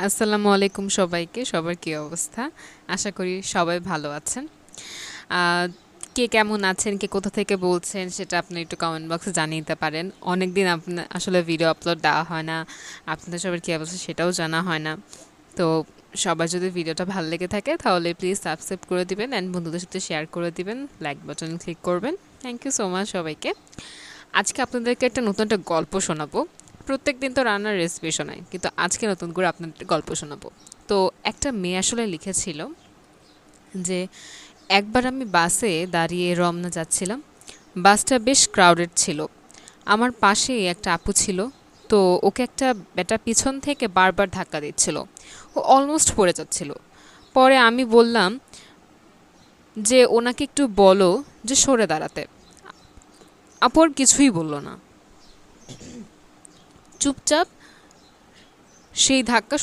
আসসালামু আলাইকুম সবাইকে। সবার কী অবস্থা? আশা করি সবাই ভালো আছেন। আ কে কেমন আছেন, কে কোথা থেকে বলছেন সেটা আপনি একটু কমেন্ট বক্সে জানিয়ে দিতে পারেন। অনেকদিন আসলে ভিডিও আপলোড দেওয়া হয় না। আপনাদের সবার কী অবস্থা সেটাও জানা হয় না। তো সবার যদি ভিডিওটা ভালো লেগে থাকে তাহলে প্লিজ সাবস্ক্রাইব করে দিবেন অ্যান্ড বন্ধুদের সাথে শেয়ার করে দিবেন। লাইক বাটন ক্লিক করবেন। থ্যাংক ইউ সো মাচ সবাইকে। আজকে আপনাদেরকে একটা নতুন গল্প শোনাবো। প্রত্যেকদিন তো রান্নার রেসিপি শোনাই, কিন্তু আজকে নতুন করে আপনাদের গল্প শোনাবো। তো একটা মেয়ে আসলে লিখেছিল যে একবার আমি বাসে দাঁড়িয়ে রমনা যাচ্ছিলাম। বাসটা বেশ ক্রাউডেড ছিল। আমার পাশেই একটা আপু ছিল। তো ওকে একটা বেটা পিছন থেকে বারবার ধাক্কা দিচ্ছিল। ও অলমোস্ট পড়ে যাচ্ছিল। পরে আমি বললাম যে ওনাকে একটু বলো যে সরে দাঁড়াতে। আপু আর কিছুই বলল না, চুপচাপ সেই ধাক্কা